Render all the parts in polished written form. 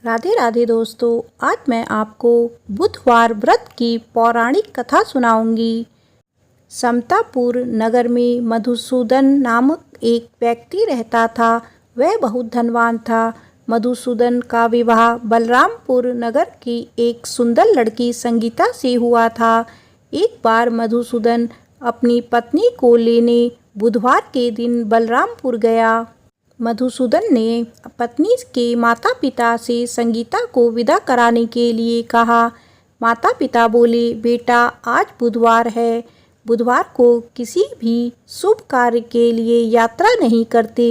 राधे राधे दोस्तों, आज मैं आपको बुधवार व्रत की पौराणिक कथा सुनाऊंगी। समतापुर नगर में मधुसूदन नामक एक व्यक्ति रहता था। वह बहुत धनवान था। मधुसूदन का विवाह बलरामपुर नगर की एक सुंदर लड़की संगीता से हुआ था। एक बार मधुसूदन अपनी पत्नी को लेने बुधवार के दिन बलरामपुर गया। मधुसूदन ने पत्नी के माता पिता से संगीता को विदा कराने के लिए कहा। माता पिता बोले, बेटा आज बुधवार है, बुधवार को किसी भी शुभ कार्य के लिए यात्रा नहीं करते।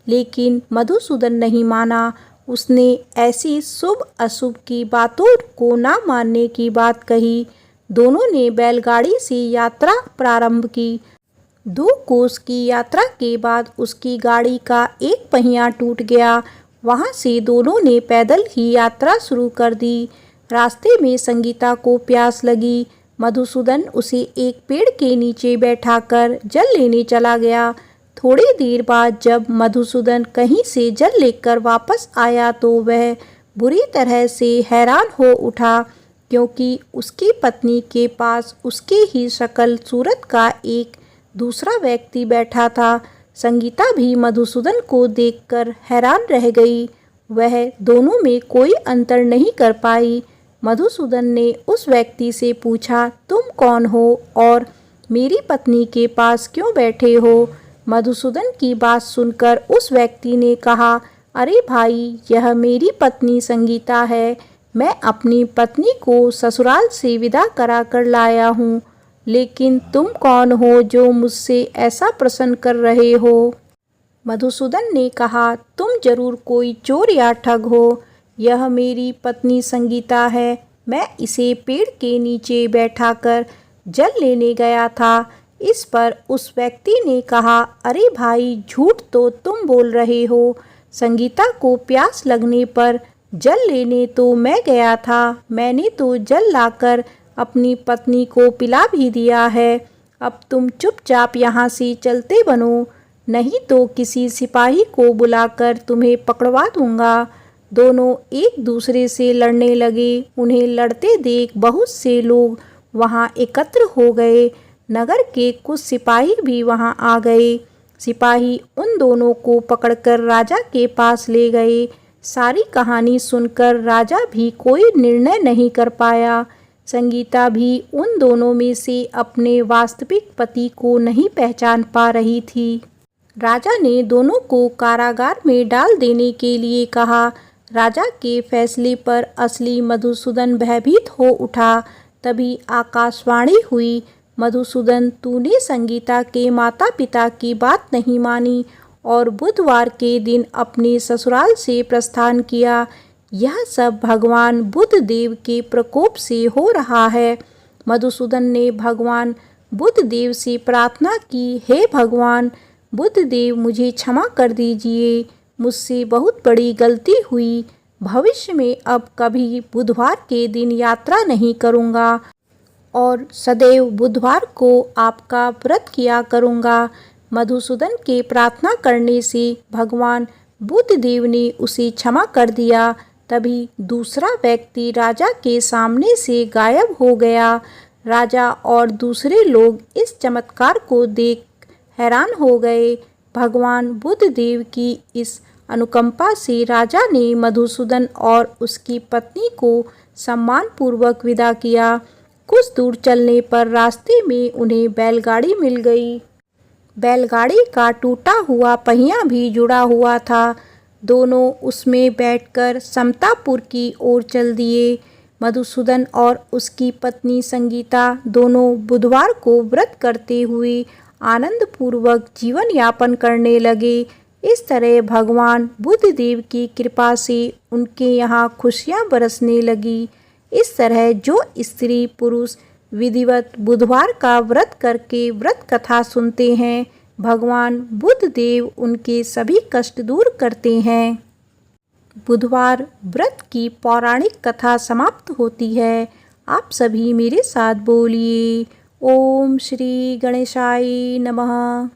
लेकिन मधुसूदन नहीं माना। उसने ऐसी शुभ अशुभ की बातों को ना मानने की बात कही। दोनों ने बैलगाड़ी से यात्रा प्रारंभ की। 2 कोस की यात्रा के बाद उसकी गाड़ी का एक पहिया टूट गया। वहां से दोनों ने पैदल ही यात्रा शुरू कर दी। रास्ते में संगीता को प्यास लगी। मधुसूदन उसे एक पेड़ के नीचे बैठाकर जल लेने चला गया। थोड़ी देर बाद जब मधुसूदन कहीं से जल लेकर वापस आया तो वह बुरी तरह से हैरान हो उठा, क्योंकि उसकी पत्नी के पास उसके ही शक्ल सूरत का एक दूसरा व्यक्ति बैठा था। संगीता भी मधुसूदन को देखकर हैरान रह गई। वह दोनों में कोई अंतर नहीं कर पाई। मधुसूदन ने उस व्यक्ति से पूछा, तुम कौन हो और मेरी पत्नी के पास क्यों बैठे हो? मधुसूदन की बात सुनकर उस व्यक्ति ने कहा, अरे भाई, यह मेरी पत्नी संगीता है। मैं अपनी पत्नी को ससुराल से विदा करा कर लाया हूँ। लेकिन तुम कौन हो जो मुझसे ऐसा प्रश्न कर रहे हो? मधुसूदन ने कहा, तुम जरूर कोई चोर या ठग हो। यह मेरी पत्नी संगीता है। मैं इसे पेड़ के नीचे बैठाकर जल लेने गया था। इस पर उस व्यक्ति ने कहा, अरे भाई, झूठ तो तुम बोल रहे हो। संगीता को प्यास लगने पर जल लेने तो मैं गया था। मैंने तो जल लाकर अपनी पत्नी को पिला भी दिया है। अब तुम चुपचाप यहाँ से चलते बनो, नहीं तो किसी सिपाही को बुलाकर तुम्हें पकड़वा दूंगा। दोनों एक दूसरे से लड़ने लगे। उन्हें लड़ते देख बहुत से लोग वहाँ एकत्र हो गए। नगर के कुछ सिपाही भी वहाँ आ गए। सिपाही उन दोनों को पकड़कर राजा के पास ले गए। सारी कहानी सुनकर राजा भी कोई निर्णय नहीं कर पाया। संगीता भी उन दोनों में से अपने वास्तविक पति को नहीं पहचान पा रही थी। राजा ने दोनों को कारागार में डाल देने के लिए कहा। राजा के फैसले पर असली मधुसूदन भयभीत हो उठा। तभी आकाशवाणी हुई, मधुसूदन, तूने संगीता के माता पिता की बात नहीं मानी और बुधवार के दिन अपने ससुराल से प्रस्थान किया। यह सब भगवान बुद्ध देव के प्रकोप से हो रहा है। मधुसूदन ने भगवान बुद्ध देव से प्रार्थना की, हे भगवान बुद्ध देव, मुझे क्षमा कर दीजिए। मुझसे बहुत बड़ी गलती हुई। भविष्य में अब कभी बुधवार के दिन यात्रा नहीं करूँगा और सदैव बुधवार को आपका व्रत किया करूँगा। मधुसूदन के प्रार्थना करने से भगवान बुद्ध देव ने उसे क्षमा कर दिया। तभी दूसरा व्यक्ति राजा के सामने से गायब हो गया। राजा और दूसरे लोग इस चमत्कार को देख हैरान हो गए। भगवान बुद्ध देव की इस अनुकंपा से राजा ने मधुसूदन और उसकी पत्नी को सम्मानपूर्वक विदा किया। कुछ दूर चलने पर रास्ते में उन्हें बैलगाड़ी मिल गई। बैलगाड़ी का टूटा हुआ पहिया भी जुड़ा हुआ था। दोनों उसमें बैठकर समतापुर की ओर चल दिए। मधुसूदन और उसकी पत्नी संगीता दोनों बुधवार को व्रत करते हुए आनंदपूर्वक जीवन यापन करने लगे। इस तरह भगवान बुद्ध देव की कृपा से उनके यहाँ खुशियाँ बरसने लगी। इस तरह जो स्त्री पुरुष विधिवत बुधवार का व्रत करके व्रत कथा सुनते हैं, भगवान बुद्ध देव उनके सभी कष्ट दूर करते हैं। बुधवार व्रत की पौराणिक कथा समाप्त होती है। आप सभी मेरे साथ बोलिए, ओम श्री गणेशाय नमः।